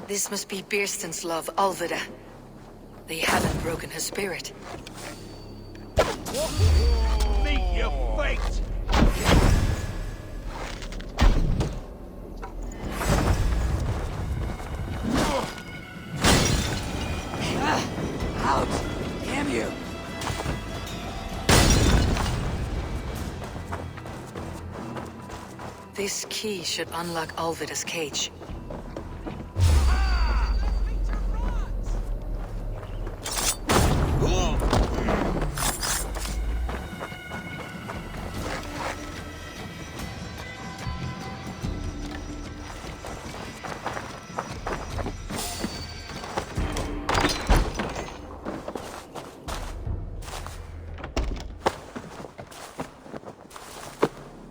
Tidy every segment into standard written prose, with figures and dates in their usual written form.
This must be Birsten's love, Alvida. They haven't broken her spirit. Meet your fate! Out! Damn you! This key should unlock Alvida's cage.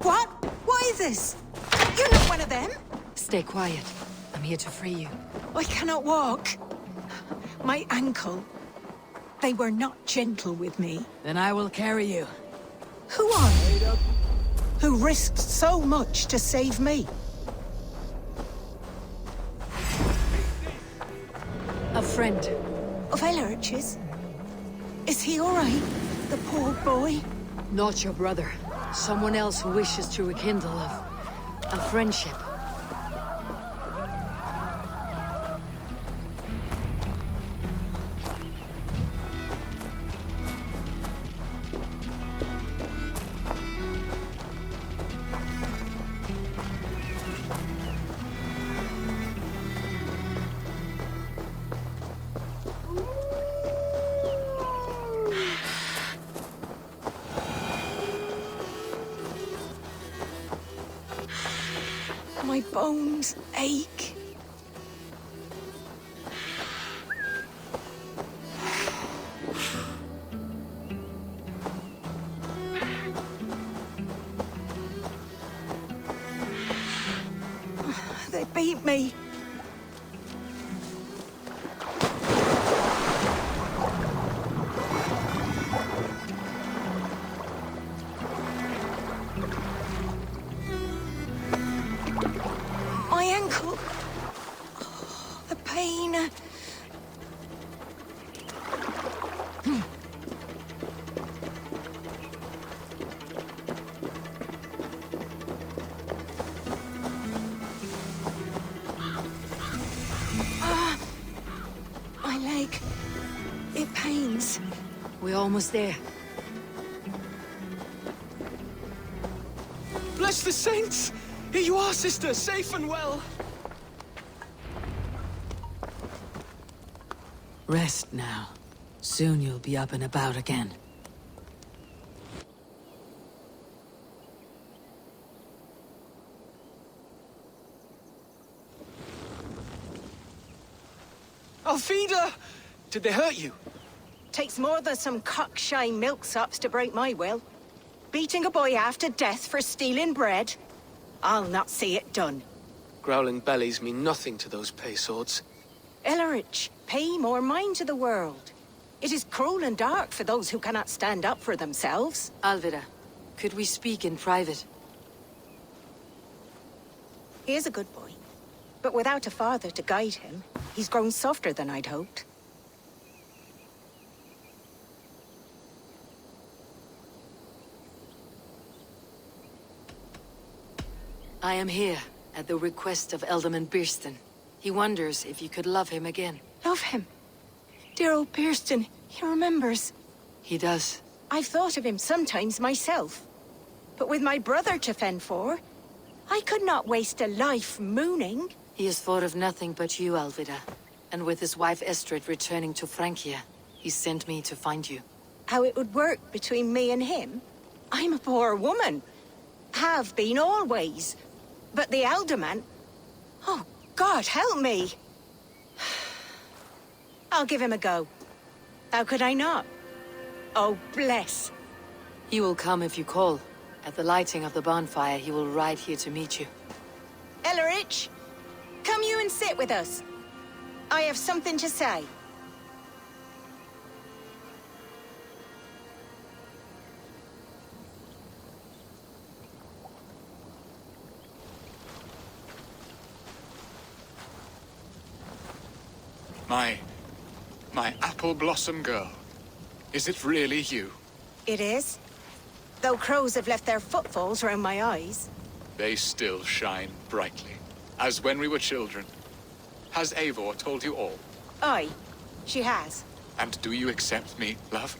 What? What is this? You're not one of them? Stay quiet. I'm here to free you. I cannot walk. My ankle. They were not gentle with me. Then I will carry you. Who are you? Who risked so much to save me? A friend. Of Ellerch's? Is he all right? The poor boy? Not your brother. Someone else who wishes to rekindle a friendship. My bones ache. They beat me. My ankle. Oh, the pain. My leg. It pains. We're almost there. Bless the saints! Here you are, sister, safe and well. Rest now. Soon you'll be up and about again. Alfida! Did they hurt you? Takes more than some cockshy milksops to break my will. Beating a boy half to death for stealing bread? I'll not see it done. Growling bellies mean nothing to those pay swords. Ellerich, pay more mind to the world. It is cruel and dark for those who cannot stand up for themselves. Alvida, could we speak in private? He is a good boy, but without a father to guide him, he's grown softer than I'd hoped. I am here at the request of Alderman Birsten. He wonders if you could love him again. Love him. Dear old Birsten, he remembers. He does. I've thought of him sometimes myself. But with my brother to fend for, I could not waste a life mooning. He has thought of nothing but you, Alvida. And with his wife Estrid returning to Francia, he sent me to find you. How it would work between me and him? I'm a poor woman. Have been always. But the alderman... Oh, God, help me! I'll give him a go. How could I not? Oh, bless. He will come if you call. At the lighting of the bonfire, he will ride here to meet you. Ellerich, come you and sit with us. I have something to say. My apple blossom girl. Is it really you? It is. Though crows have left their footfalls round my eyes. They still shine brightly, as when we were children. Has Eivor told you all? Aye, she has. And do you accept me, love?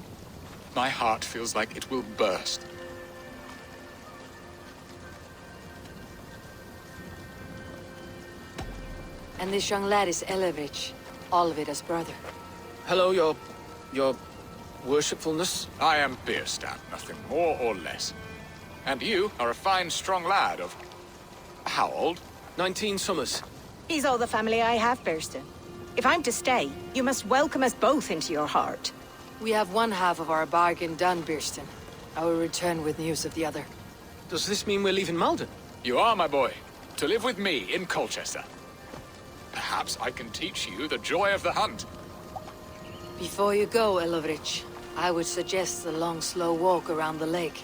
My heart feels like it will burst. And this young lad is Ellerich, Alvida's brother. Hello, your worshipfulness. I am Bierstadt, nothing more or less. And you are a fine, strong lad of... how old? 19 summers. He's all the family I have, Burston. If I'm to stay, you must welcome us both into your heart. We have one half of our bargain done, Birston. I will return with news of the other. Does this mean we're leaving Malden? You are, my boy, to live with me in Colchester. Perhaps I can teach you the joy of the hunt. Before you go, Ellerich, I would suggest a long, slow walk around the lake.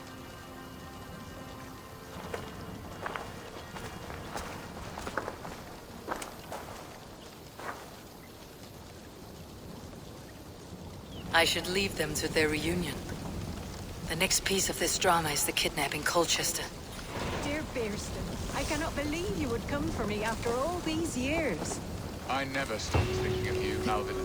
I should leave them to their reunion. The next piece of this drama is the kidnap in Colchester. Dear Burston, I cannot believe you would come for me after all these years. I never stopped thinking of you, Alvin.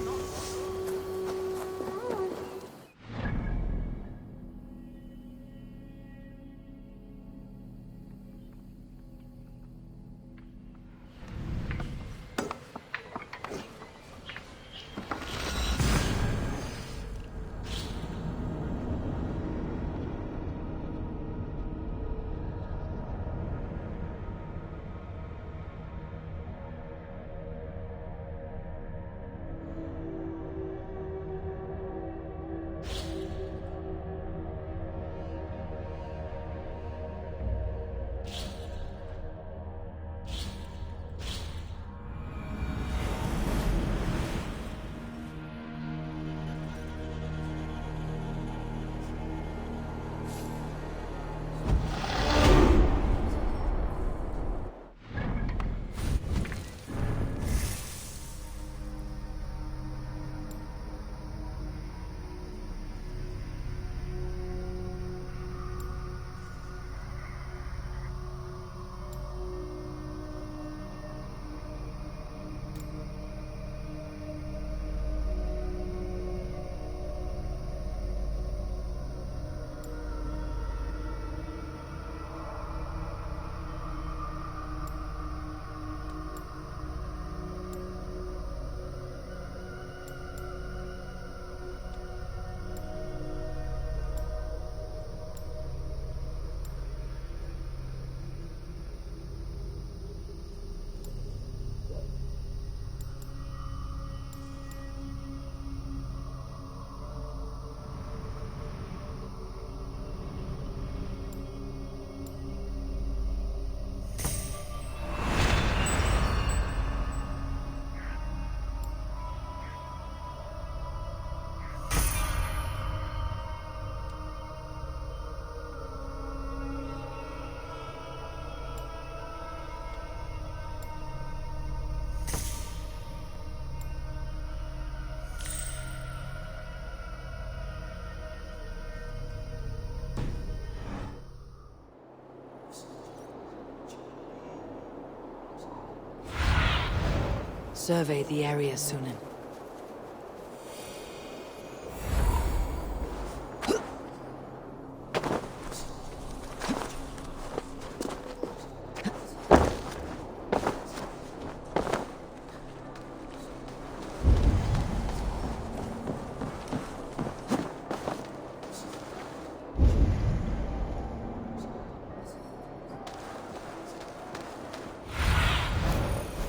Survey the area, Sunan.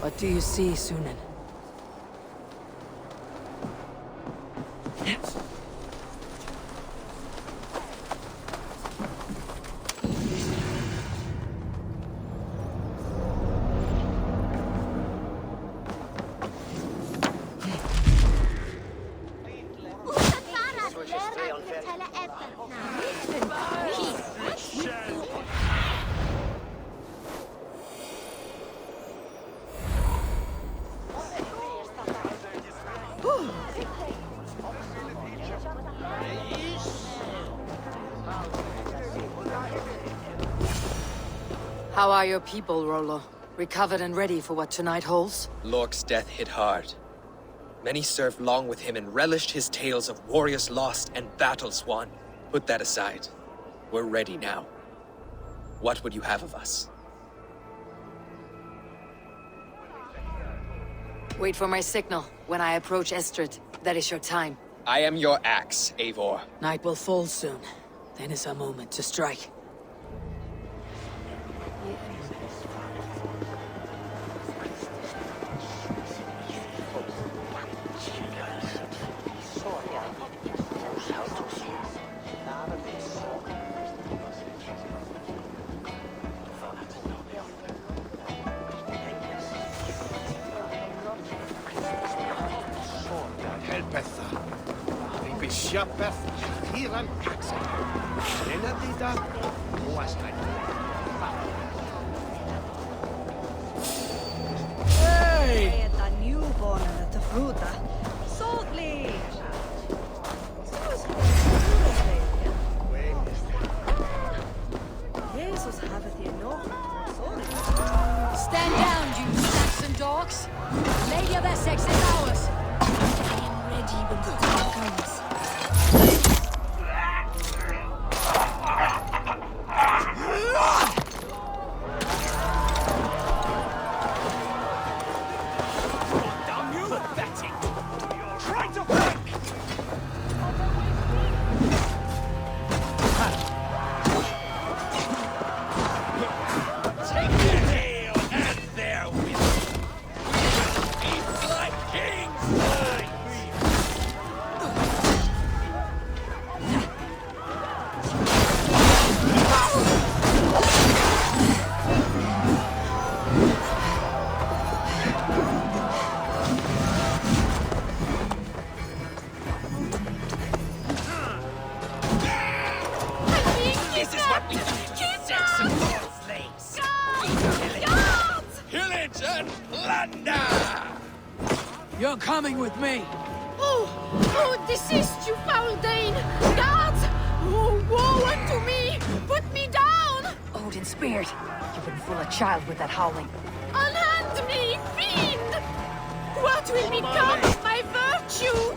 What do you see, Sunan? How are your people, Rollo? Recovered and ready for what tonight holds? Lork's death hit hard. Many served long with him and relished his tales of warriors lost and battles won. Put that aside. We're ready now. What would you have of us? Wait for my signal. When I approach Estrid, that is your time. I am your axe, Eivor. Night will fall soon. Then is our moment to strike. Helpetha. Vipi siapeth, hiran akse. Nenadida, muastain. Hey! Että newborn että fruta. Saltly. Jesus haveth ye no. Stand down, you Saxon dogs! Lady of Essex is ours! I am ready when the time comes. Damn you! Pathetic! Try to flank! Take their tail and their whistle! Eat like kings! This is what we do to Saxon slaves! Pillage and plunder! You're coming with me! Oh, desist, you foul Dane! Guards! Oh, woe unto me! Put me down! Odin's spirit! You wouldn't fool a child with that howling. Unhand me, fiend! What will become of my virtue?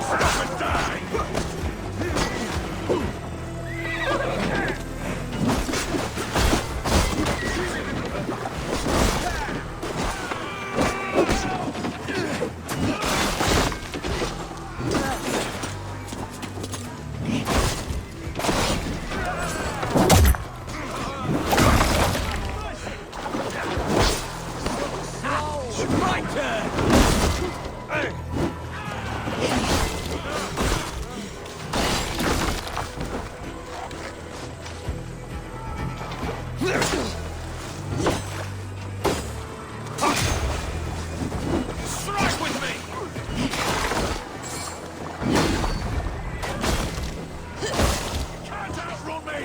Stop and die! My turn! Hey! Strike with me! Can't outrun me!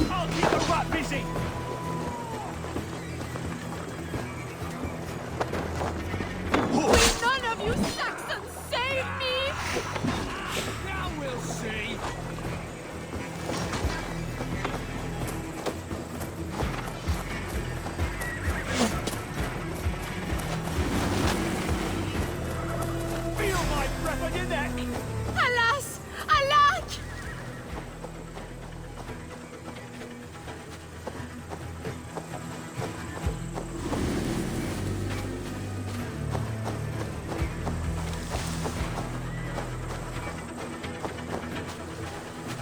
I'll keep the rat busy! Will none of you Saxons save me? Now we'll see! Feel my breath on your neck! Alas! Alack!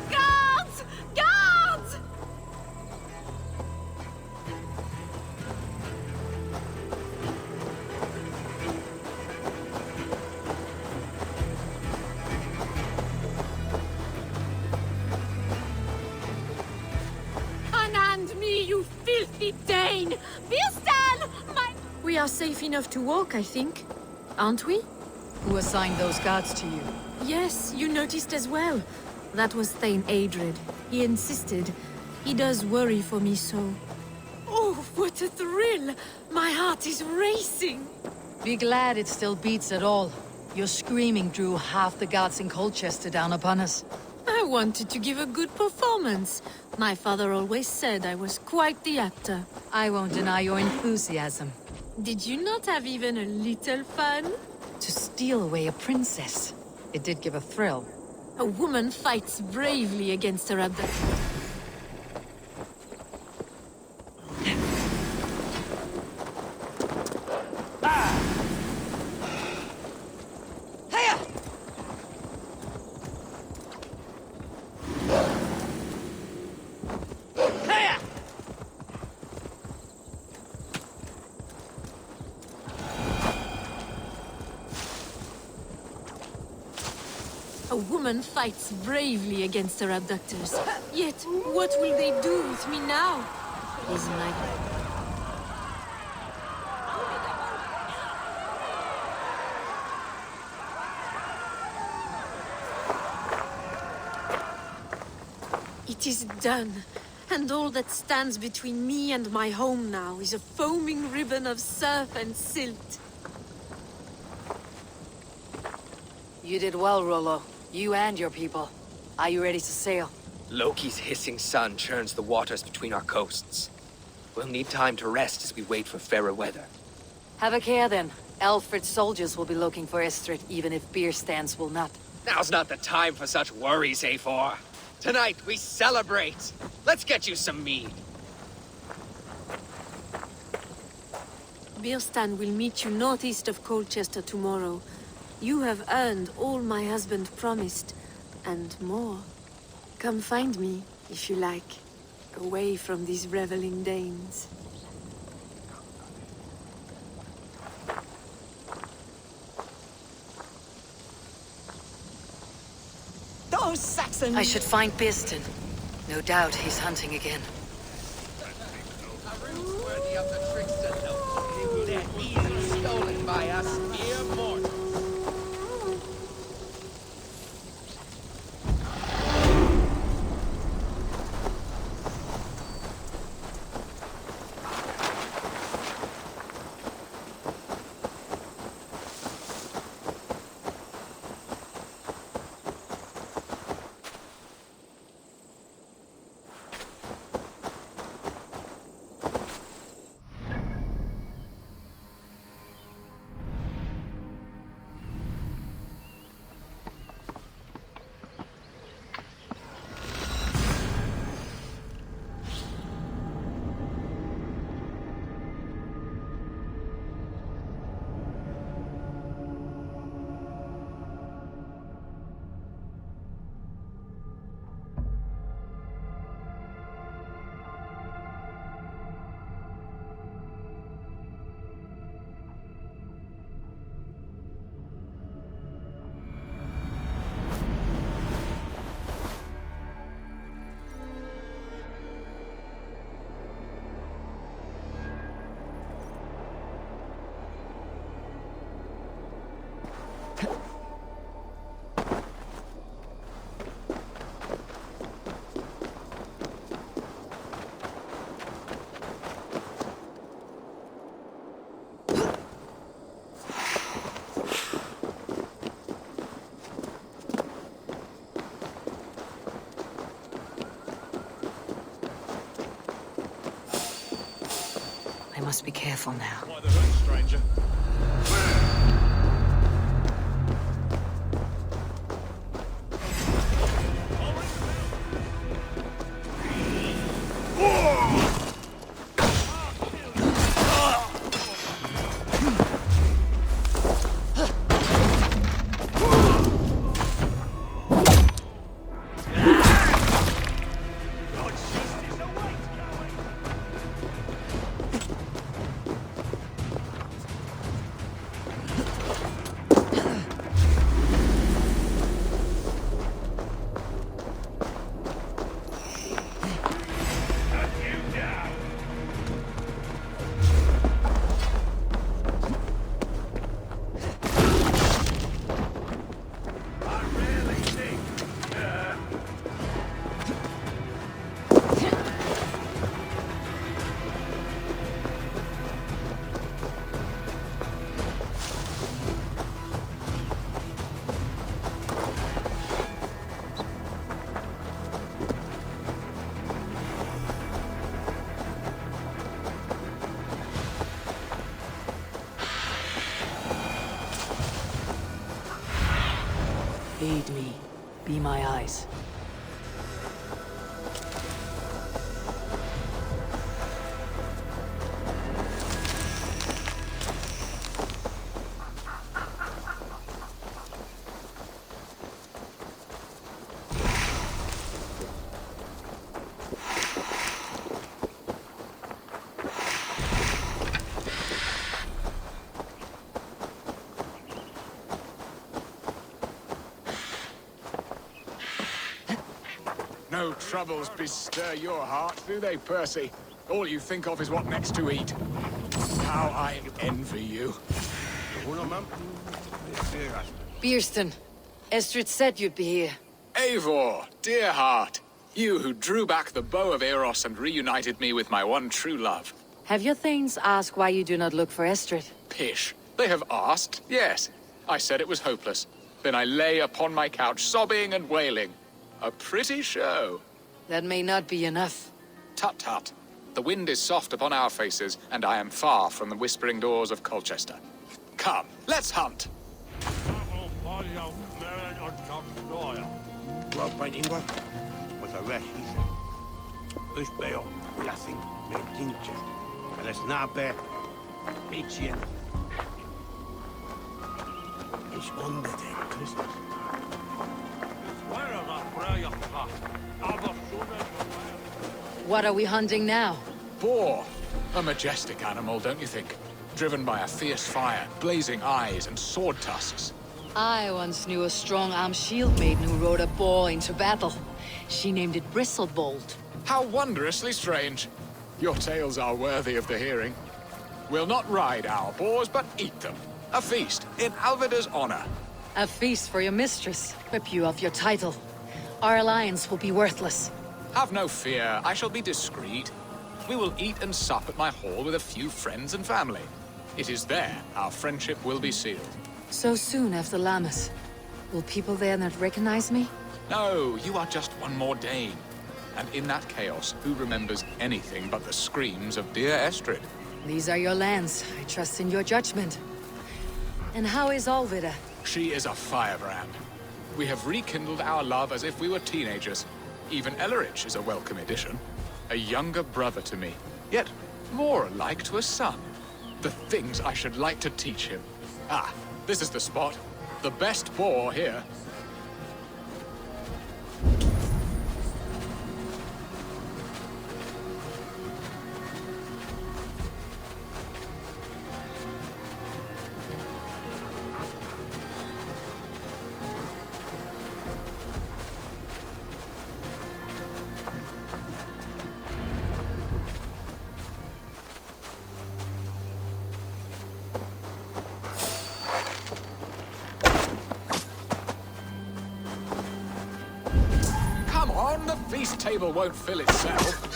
Guards! Guards! Unhand me, you filthy Dane! Vistan! My... We are safe enough to walk, I think. Aren't we? Who assigned those guards to you? Yes, you noticed as well. That was Thane Adred. He insisted. He does worry for me so. What a thrill! My heart is racing! Be glad it still beats at all. Your screaming drew half the guards in Colchester down upon us. I wanted to give a good performance. My father always said I was quite the actor. I won't deny your enthusiasm. Did you not have even a little fun? To steal away a princess. It did give a thrill. A woman fights bravely against her abductor. A woman fights bravely against her abductors. Yet, what will they do with me now? Is my... It is done. And all that stands between me and my home now is a foaming ribbon of surf and silt. You did well, Rollo. You and your people. Are you ready to sail? Loki's hissing sun churns the waters between our coasts. We'll need time to rest as we wait for fairer weather. Have a care then. Alfred's soldiers will be looking for Estrid, even if beer stands will not. Now's not the time for such worries, A4. Tonight, we celebrate! Let's get you some mead. Birstan will meet you northeast of Colchester tomorrow. You have earned all my husband promised, and more. Come find me, if you like, away from these reveling Danes. Those Saxons! I should find Birstan. No doubt he's hunting again. A room's worthy of the trickster, though. They're easily stolen by us mere mortals. I must be careful now. Quite the road, stranger. me. Be my eyes. No troubles bestir your heart, do they, Percy? All you think of is what next to eat. How I envy you. Beerston, Estrid said you'd be here. Eivor, dear heart. You who drew back the bow of Eros and reunited me with my one true love. Have your thanes asked why you do not look for Estrid? Pish. They have asked, yes. I said it was hopeless. Then I lay upon my couch, sobbing and wailing. A pretty show. That may not be enough. Tut-tut. The wind is soft upon our faces, and I am far from the whispering doors of Colchester. Come, let's hunt! What are we hunting now? Boar. A majestic animal, don't you think? Driven by a fierce fire, blazing eyes, and sword tusks. I once knew a strong-armed shield maiden who rode a boar into battle. She named it Bristlebolt. How wondrously strange. Your tales are worthy of the hearing. We'll not ride our boars, but eat them. A feast, in Alvida's honor. A feast for your mistress. Rip you of your title. Our alliance will be worthless. Have no fear, I shall be discreet. We will eat and sup at my hall with a few friends and family. It is there our friendship will be sealed. So soon after Lammas. Will people there not recognize me? No, you are just one more Dane. And in that chaos, who remembers anything but the screams of dear Estrid? These are your lands. I trust in your judgment. And how is Alvida? She is a firebrand. We have rekindled our love as if we were teenagers. Even Ellerich is a welcome addition. A younger brother to me, yet more alike to a son. The things I should like to teach him. Ah, this is the spot. The best boar here. The feast table won't fill itself.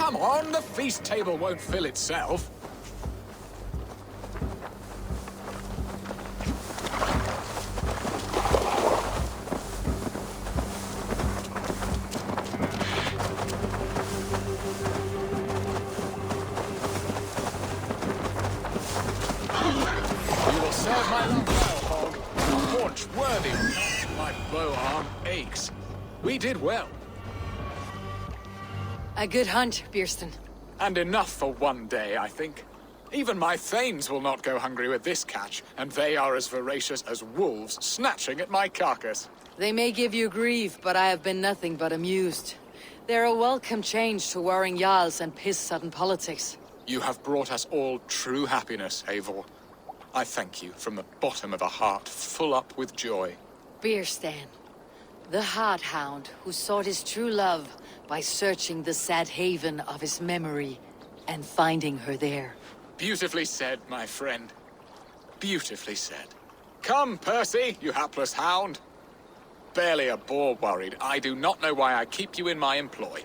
Come on, the feast table won't fill itself. You will serve my love well, Hog. A haunch worthy. My bow arm aches. We did well. A good hunt, Beerston. And enough for one day, I think. Even my thanes will not go hungry with this catch, and they are as voracious as wolves snatching at my carcass. They may give you grief, but I have been nothing but amused. They're a welcome change to warring jarls and piss-sudden politics. You have brought us all true happiness, Eivor. I thank you from the bottom of a heart full up with joy. Beerstan. The Heart Hound, who sought his true love by searching the sad haven of his memory and finding her there. Beautifully said, my friend. Beautifully said. Come, Percy, you hapless hound. Barely a boar worried. I do not know why I keep you in my employ.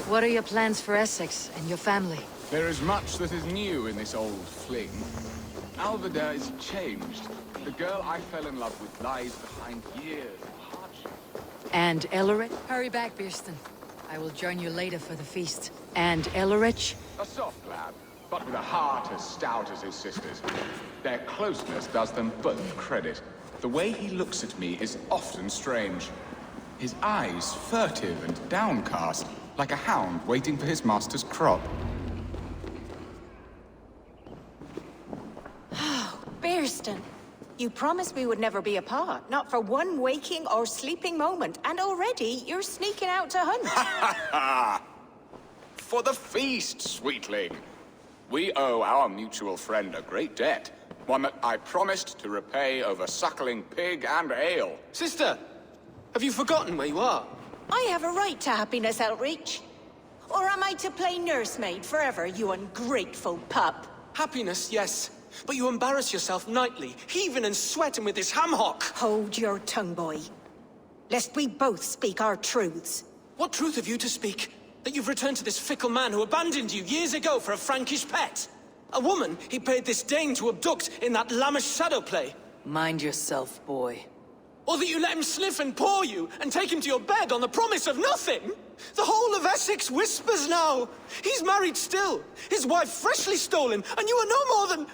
What are your plans for Essex and your family? There is much that is new in this old fling. Alvida is changed. The girl I fell in love with lies behind years of hardship. And Ellerich? Hurry back, Birston. I will join you later for the feast. And Ellerich? A soft lad, but with a heart as stout as his sister's. Their closeness does them both credit. The way he looks at me is often strange. His eyes furtive and downcast, like a hound waiting for his master's crop. Birston, you promised we would never be apart, not for one waking or sleeping moment, and already you're sneaking out to hunt. For the feast, sweetling. We owe our mutual friend a great debt. One that I promised to repay over suckling pig and ale. Sister, have you forgotten where you are? I have a right to happiness, Outreach. Or am I to play nursemaid forever, you ungrateful pup? Happiness, yes. But you embarrass yourself nightly, heaving and sweating with this ham-hock. Hold your tongue, boy. Lest we both speak our truths. What truth have you to speak? That you've returned to this fickle man who abandoned you years ago for a Frankish pet? A woman he paid this Dane to abduct in that lammish shadow play? Mind yourself, boy. Or that you let him sniff and paw you, and take him to your bed on the promise of nothing? The whole of Essex whispers now. He's married still, his wife freshly stolen, and you are no more than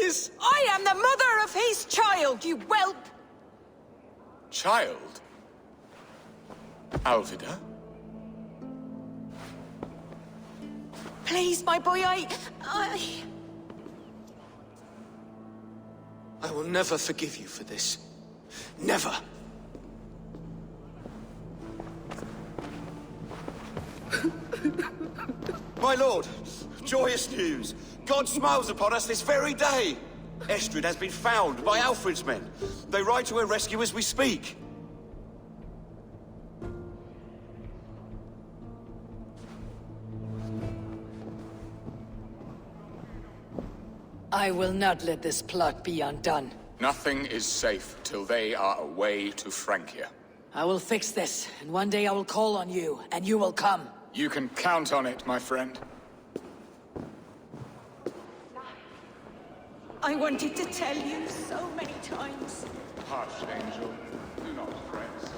his... I am the mother of his child, you whelp! Child? Alvida? Please, my boy, I will never forgive you for this. Never. My lord, joyous news. God smiles upon us this very day. Estrid has been found by Alfred's men. They ride to her rescue as we speak. I will not let this plot be undone. Nothing is safe till they are away to Francia. I will fix this, and one day I will call on you, and you will come. You can count on it, my friend. I wanted to tell you so many times. Hush, angel. Do not fret so.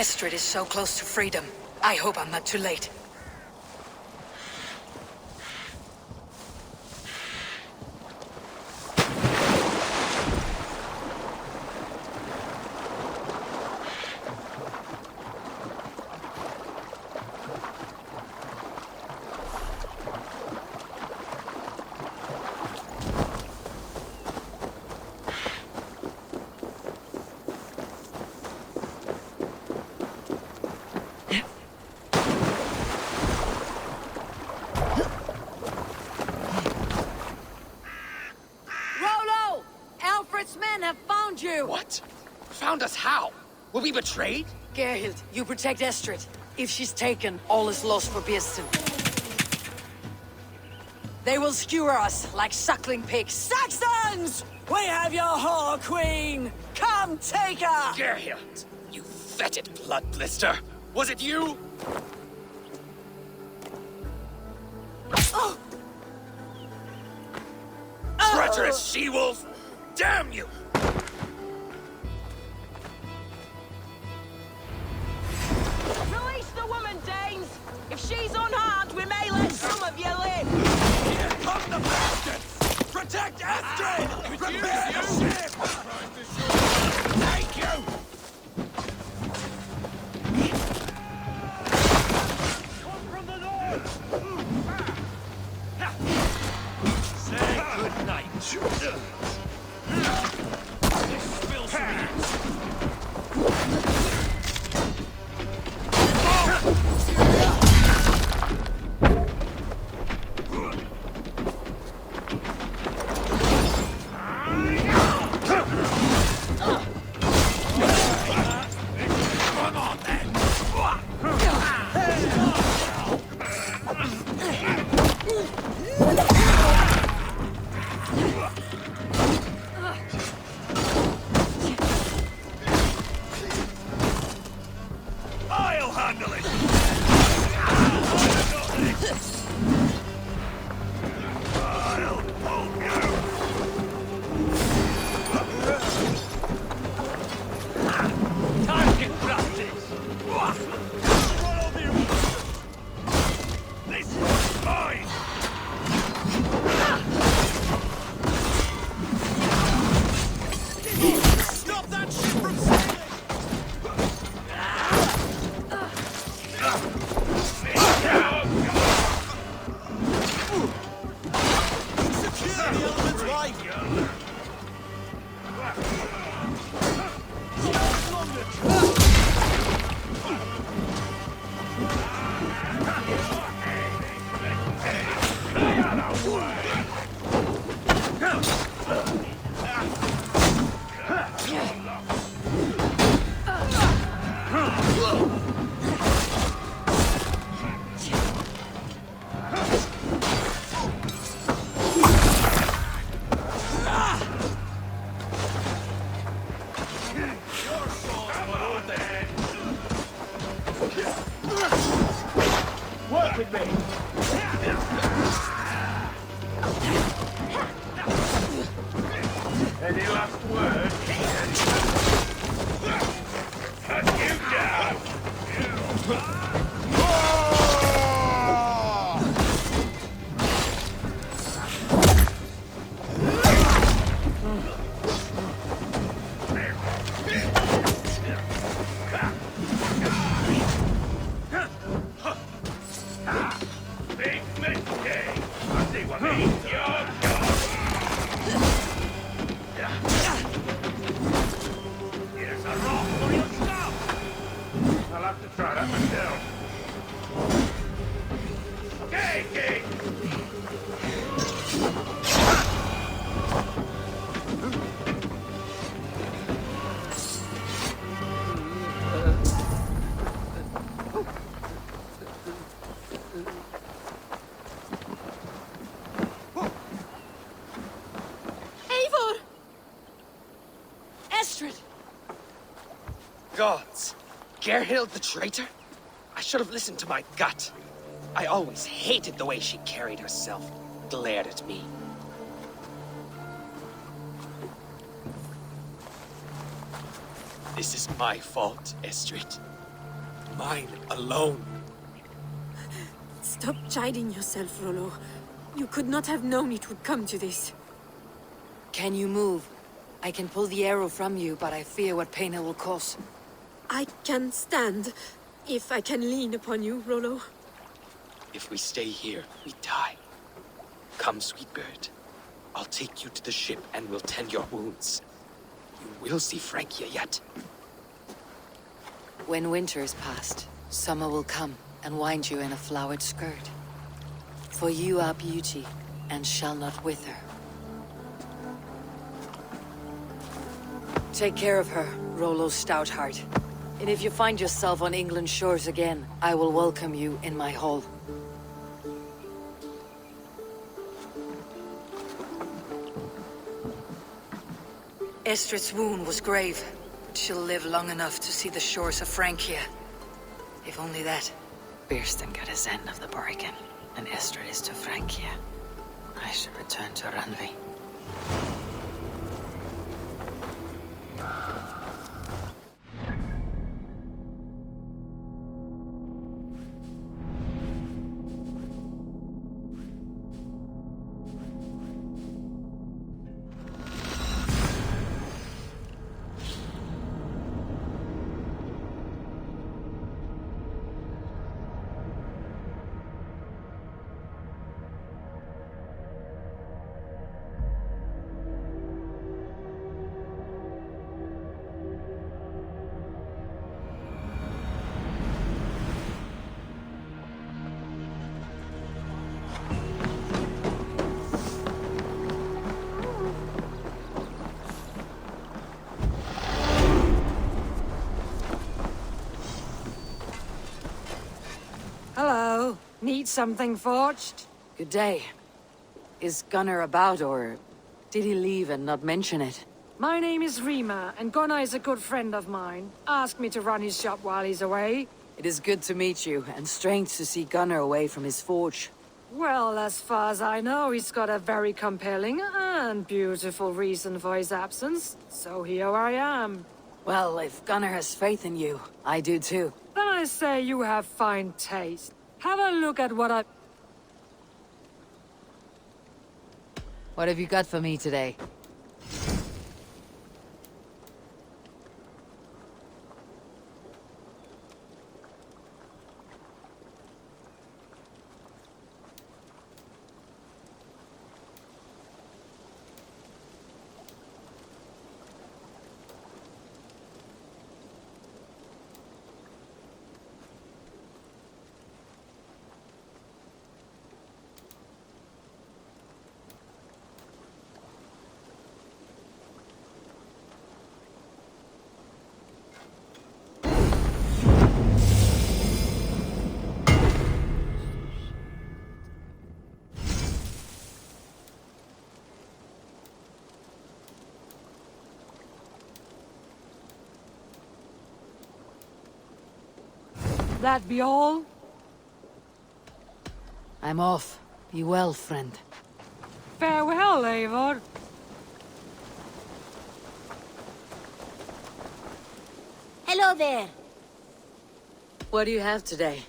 Estrid is so close to freedom. I hope I'm not too late. What? Found us how? Were we betrayed? Gerhild, you protect Estrid. If she's taken, all is lost for Birsten. They will skewer us like suckling pigs. Saxons! We have your whore queen! Come take her! Gerhild, you fetid blood blister! Was it you? Oh. Treacherous she-wolf! Damn you! Release the woman, Danes! If she's unharmed, we may let some of you live! Here come the bastards! Protect Astrid! Prepare the ship! Thank you! Come from the north! Say good night. This spills I'll handle it! I'll poke you! Target practice! Follow me! This one's mine! Stop that ship from sailing! Secure the element's right! Work with me! Any last word? Cut you down! Big mistake! I see what means you're gone! Here's a rock for your stuff! I'll have to try that myself. Okay, King! Eivor! Estrid! Gods! Gerhild the traitor? I should have listened to my gut. I always hated the way she carried herself, glared at me. This is my fault, Estrid. mine alone. Stop chiding yourself, Rollo. You could not have known it would come to this. Can you move? I can pull the arrow from you, but I fear what pain it will cause. I can stand, if I can lean upon you, Rollo. If we stay here, we die. Come, sweet bird. I'll take you to the ship and we'll tend your wounds. You will see Francia yet. When winter is past, summer will come and wind you in a flowered skirt. For you are beauty, and shall not wither. Take care of her, Rollo Stoutheart. And if you find yourself on England's shores again, I will welcome you in my hall. Estrid's wound was grave, but she'll live long enough to see the shores of Francia. If only that. Birsten got his end of the bargain, and Estrid is to Francia. I should return to Ranvi. Hello. Need something forged? Good day. Is Gunnar about, or did he leave and not mention it? My name is Rima, and Gunnar is a good friend of mine. Asked me to run his shop while he's away. It is good to meet you, and strange to see Gunnar away from his forge. Well, as far as I know, he's got a very compelling and beautiful reason for his absence. So here I am. Well, if Gunnar has faith in you, I do too. Then I say you have fine taste. Have a look at what I... What have you got for me today? That be all? I'm off. Be well, friend. Farewell, Eivor. Hello there. What do you have today?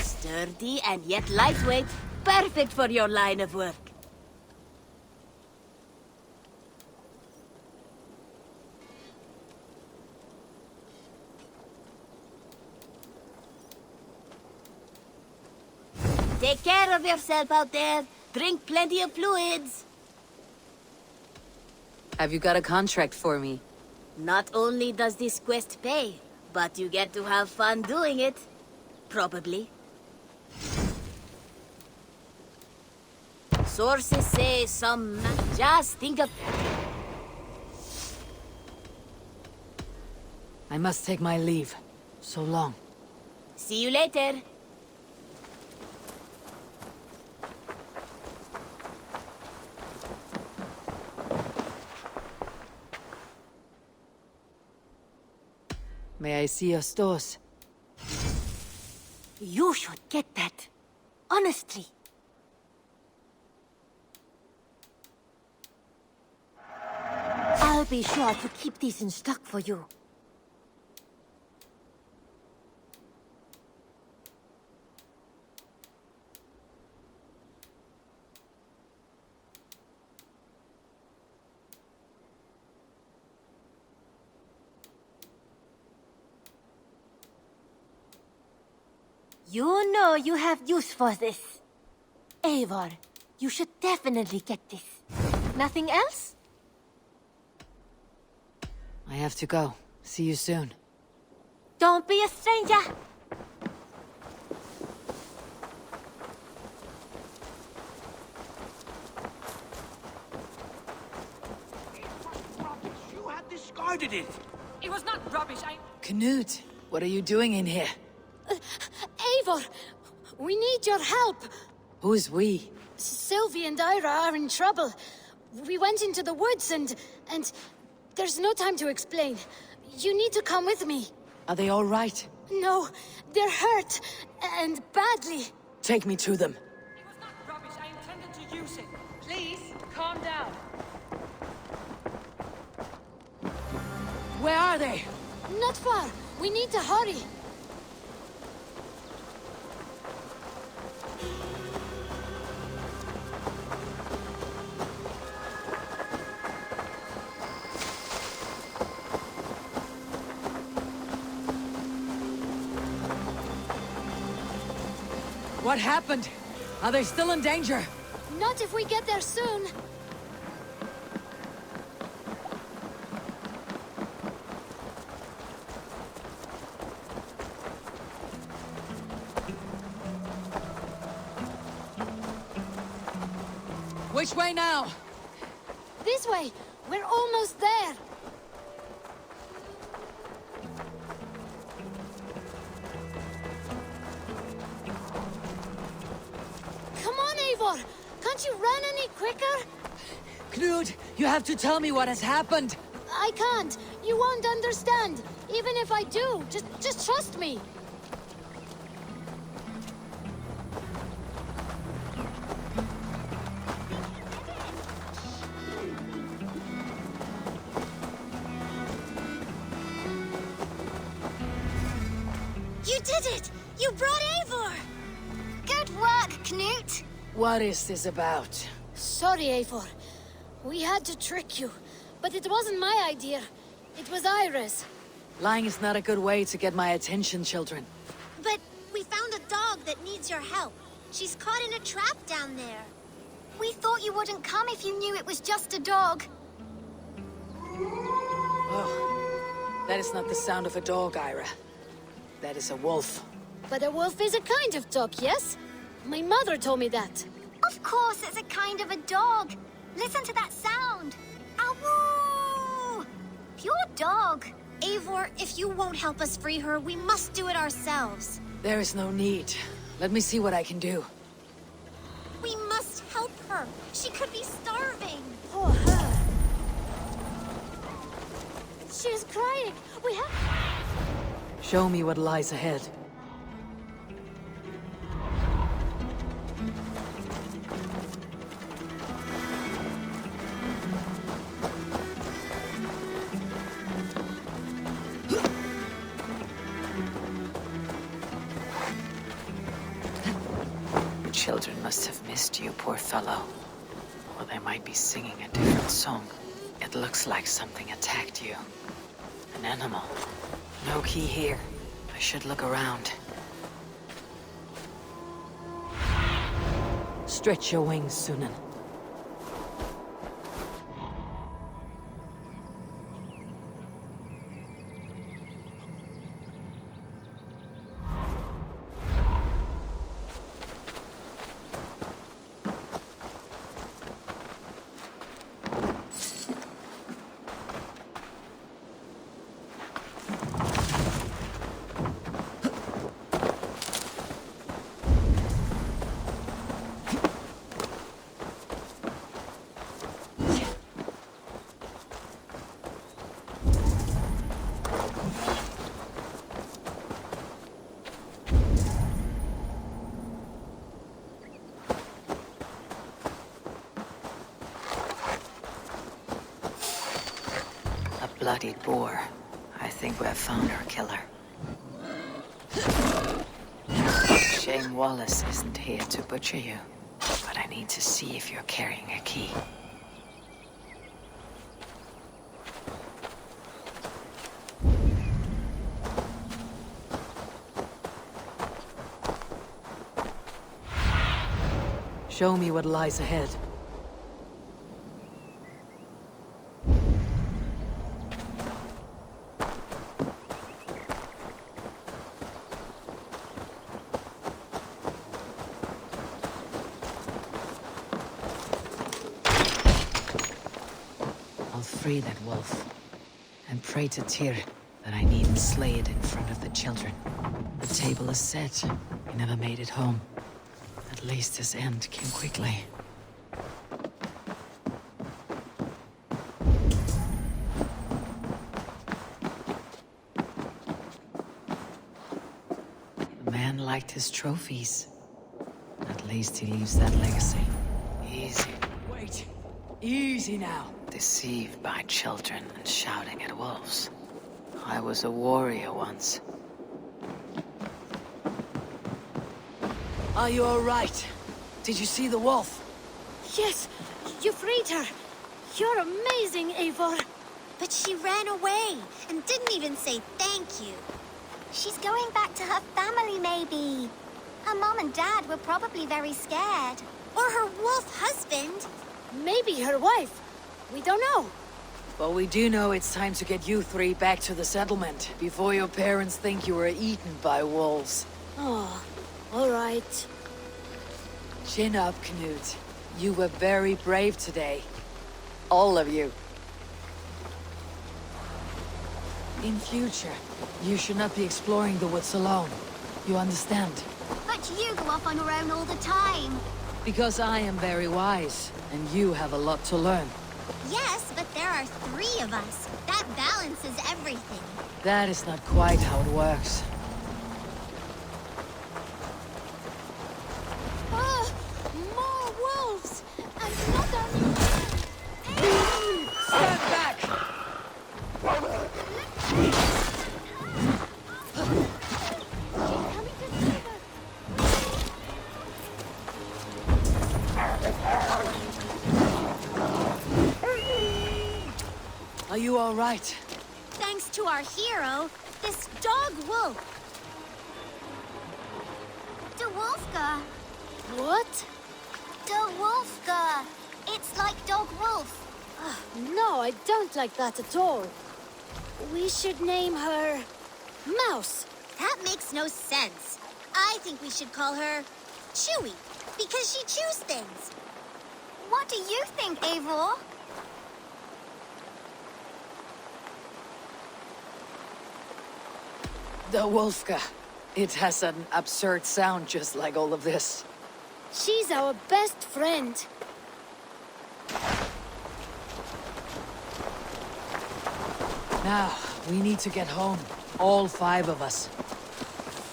Sturdy and yet lightweight. Perfect for your line of work. Take care of yourself out there. Drink plenty of fluids. Have you got a contract for me? Not only does this quest pay, but you get to have fun doing it. Probably. Sources say some... Just think of... I must take my leave. So long. See you later. May I see your stores? You should get that. Honestly. I'll be sure to keep these in stock for you. You know you have use for this. Eivor, you should definitely get this. Nothing else? I have to go. See you soon. Don't be a stranger. You had discarded it. It was not rubbish, Knut, what are you doing in here? Eivor, we need your help. Who's we? Sylvie and Ira are in trouble. We went into the woods and there's no time to explain. You need to come with me. Are they all right? No, they're hurt and badly. Take me to them. It was not rubbish. I intended to use it. Please, calm down. Where are they? Not far. We need to hurry. What happened? Are they still in danger? Not if we get there soon. Which way now? This way. We're almost there. Come on, Eivor. Can't you run any quicker? Knut, you have to tell me what has happened. I can't. You won't understand. Even if I do, just trust me. You did it! You brought Eivor! Good work, Knut! What is this about? Sorry, Eivor. We had to trick you, but it wasn't my idea. It was Ira's. Lying is not a good way to get my attention, children. But we found a dog that needs your help. She's caught in a trap down there. We thought you wouldn't come if you knew it was just a dog. Oh, that is not the sound of a dog, Ira. That is a wolf. But a wolf is a kind of dog, yes? My mother told me that. Of course it's a kind of a dog. Listen to that sound. Awoo! Pure dog. Eivor, if you won't help us free her, we must do it ourselves. There is no need. Let me see what I can do. We must help her. She could be starving. Poor her. She's crying. We have... Show me what lies ahead. The children must have missed you, poor fellow. Or they might be singing a different song. It looks like something attacked you. An animal. No key here. I should look around. Stretch your wings, Sunan. bloodied boar. I think we have found our killer. Shame Wallace isn't here to butcher you, but I need to see if you're carrying a key. Show me what lies ahead. I'll free that wolf, and pray to Tyr that I needn't slay it in front of the children. The table is set. He never made it home. At least his end came quickly. The man liked his trophies. At least he leaves that legacy. Easy. Wait. Easy now. Deceived by children and shouting at wolves. I was a warrior once. Are you all right? Did you see the wolf? Yes, you freed her. You're amazing, Eivor. But she ran away and didn't even say thank you. She's going back to her family, maybe. Her mom and dad were probably very scared. Or her wolf husband. Maybe her wife. We don't know. But we do know it's time to get you three back to the settlement before your parents think you were eaten by wolves. Oh, all right. Chin up, Knut. You were very brave today. All of you. In future, you should not be exploring the woods alone. You understand? But you go off on your own all the time. Because I am very wise, and you have a lot to learn. Yes, but there are 3 of us. That balances everything. That is not quite how it works. Ah, more wolves! And not only Stand back! Are you all right? Thanks to our hero, this dog wolf. De Wolfga. What? De Wolfga. It's like dog wolf. No, I don't like that at all. We should name her... Mouse. That makes no sense. I think we should call her Chewy, because she chews things. What do you think, Eivor? The Wolfga. It has an absurd sound just like all of this. She's our best friend. Now, we need to get home. All 5 of us.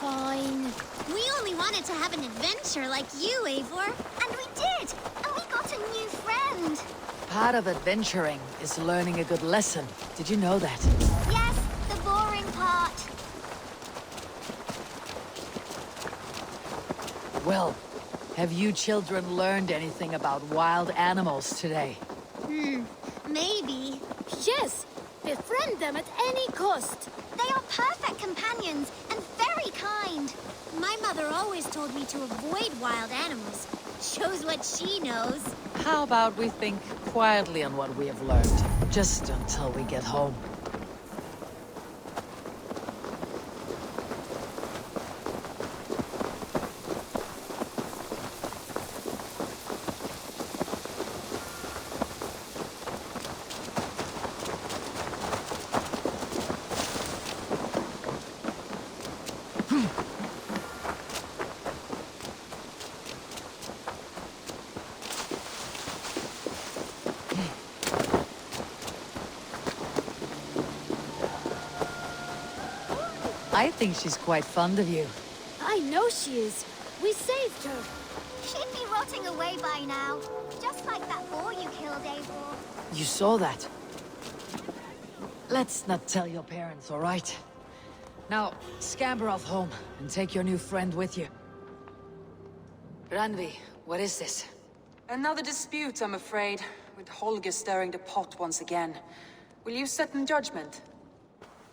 Fine. We only wanted to have an adventure like you, Eivor. And we did! And we got a new friend. Part of adventuring is learning a good lesson. Did you know that? Yes, the boring part. Well, have you children learned anything about wild animals today? Maybe. Yes, befriend them at any cost. They are perfect companions and very kind. My mother always told me to avoid wild animals. Shows what she knows. How about we think quietly on what we have learned, just until we get home? I think she's quite fond of you. I know she is. We saved her. She'd be rotting away by now. Just like that boar you killed, Eivor. You saw that? Let's not tell your parents, all right? Now, scamper off home and take your new friend with you. Randvi, what is this? Another dispute, I'm afraid, with Holger stirring the pot once again. Will you sit in judgment?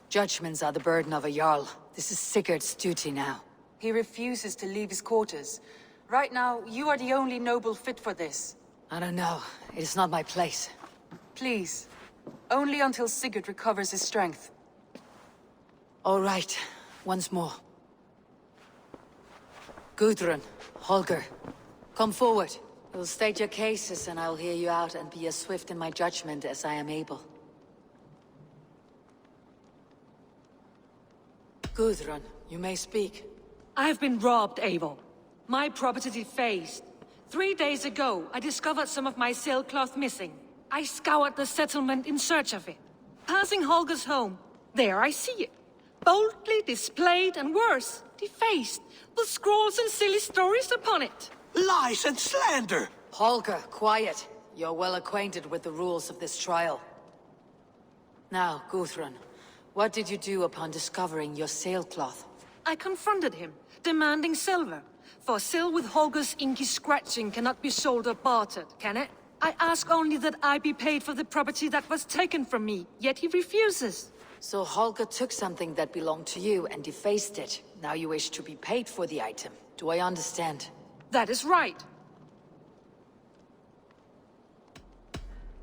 Judgments are the burden of a Jarl. This is Sigurd's duty now. He refuses to leave his quarters. Right now, you are the only noble fit for this. I don't know. It is not my place. Please. Only until Sigurd recovers his strength. All right. Once more. Gudrun, Holger, come forward. You will state your cases and I will hear you out and be as swift in my judgment as I am able. Gudrun, you may speak. I have been robbed, Eivor. My property defaced. 3 days ago, I discovered some of my sailcloth missing. I scoured the settlement in search of it. Passing Holger's home, there I see it. Boldly displayed and worse, defaced, with scrolls and silly stories upon it. Lies and slander! Holger, quiet. You're well acquainted with the rules of this trial. Now, Gudrun, what did you do upon discovering your sailcloth? I confronted him, demanding silver. For sil with Holger's inky scratching cannot be sold or bartered, can it? I ask only that I be paid for the property that was taken from me, yet he refuses. So Holger took something that belonged to you and defaced it. Now you wish to be paid for the item. Do I understand? That is right.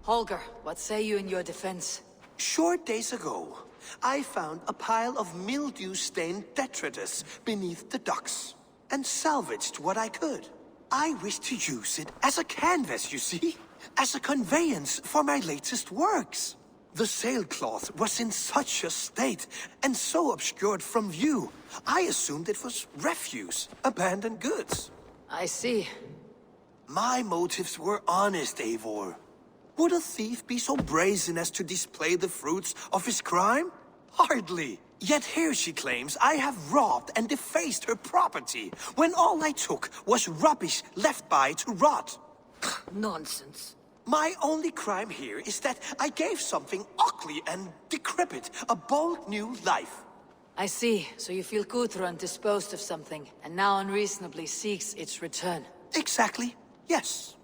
Holger, what say you in your defense? Short days ago, I found a pile of mildew-stained detritus beneath the docks, and salvaged what I could. I wish to use it as a canvas, you see? As a conveyance for my latest works. The sailcloth was in such a state, and so obscured from view, I assumed it was refuse, abandoned goods. I see. My motives were honest, Eivor. Would a thief be so brazen as to display the fruits of his crime? Hardly. Yet here she claims I have robbed and defaced her property, when all I took was rubbish left by to rot. Nonsense. My only crime here is that I gave something ugly and decrepit a bold new life. I see. So you feel Gudrun disposed of something, and now unreasonably seeks its return. Exactly. Yes.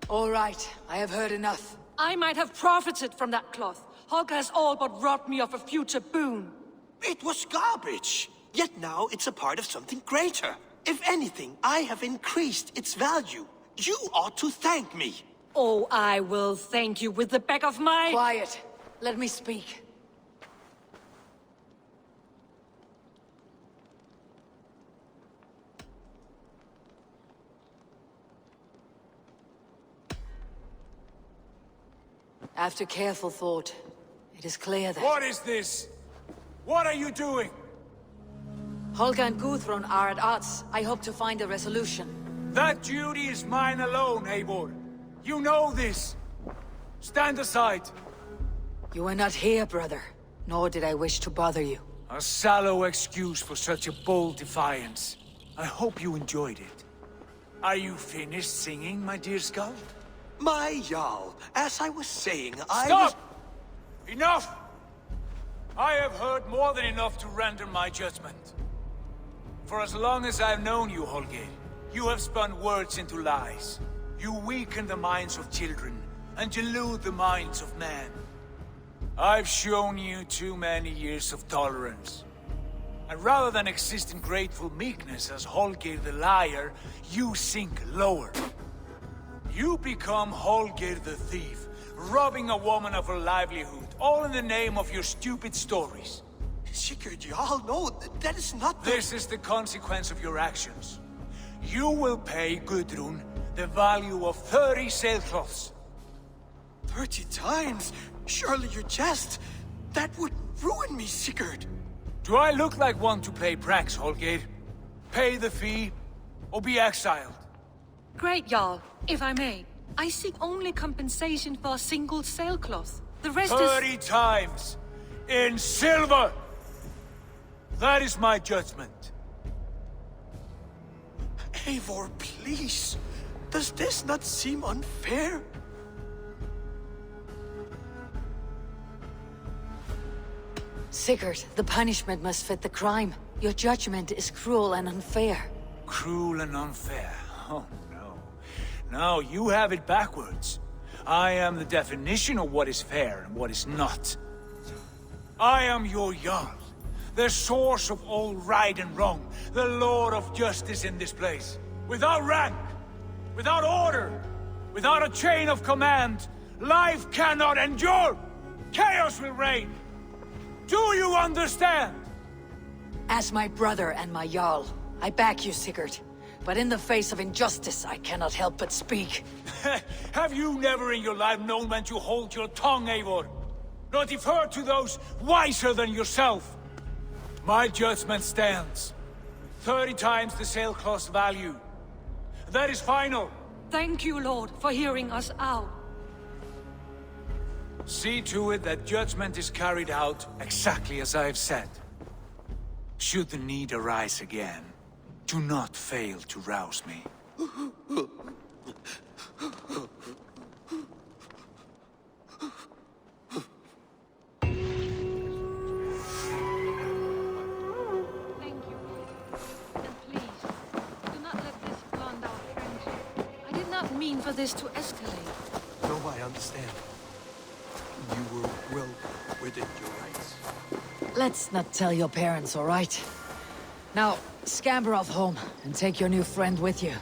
All right. I have heard enough. I might have profited from that cloth. Holger has all but robbed me of a future boon. It was garbage. Yet now it's a part of something greater. If anything, I have increased its value. You ought to thank me. Oh, I will thank you with the back of my... Quiet. Let me speak. After careful thought, it is clear that... What is this? What are you doing? Holger and Gudrun are at odds. I hope to find a resolution. That duty is mine alone, Eivor. You know this. Stand aside. You were not here, brother. Nor did I wish to bother you. A sallow excuse for such a bold defiance. I hope you enjoyed it. Are you finished singing, my dear Skull? My Jarl, as I was saying, Stop! Enough! I have heard more than enough to render my judgment. For as long as I've known you, Holger, you have spun words into lies. You weaken the minds of children, and delude the minds of men. I've shown you too many years of tolerance. And rather than exist in grateful meekness as Holger the liar, you sink lower. You become Holger the thief, robbing a woman of her livelihood, all in the name of your stupid stories. Sigurd, Jarl, no, that is not the... This is the consequence of your actions. You will pay Gudrun the value of 30 sailcloths. 30 times? Surely you jest. That would ruin me, Sigurd. Do I look like one to play pranks, Holger? Pay the fee, or be exiled. Great, Jarl. If I may, I seek only compensation for a single sailcloth. The rest 30 times! In silver! That is my judgment. Eivor, please. Does this not seem unfair? Sigurd, the punishment must fit the crime. Your judgment is cruel and unfair. Cruel and unfair? Oh, no. No, you have it backwards. I am the definition of what is fair and what is not. I am your Jarl, the source of all right and wrong, the Lord of justice in this place. Without rank, without order, without a chain of command, life cannot endure! Chaos will reign! Do you understand? As my brother and my Jarl, I back you, Sigurd. But in the face of injustice, I cannot help but speak. Have you never in your life known when to hold your tongue, Eivor? Nor defer to those wiser than yourself? My judgment stands. 30 times the sailcloth's value. That is final. Thank you, Lord, for hearing us out. See to it that judgment is carried out exactly as I have said. Should the need arise again, do not fail to rouse me. Thank you, Lord. And please, do not let this bond our friendship. I did not mean for this to escalate. No, I understand. You were well within your rights. Let's not tell your parents, all right? Now, scamper off home and take your new friend with you.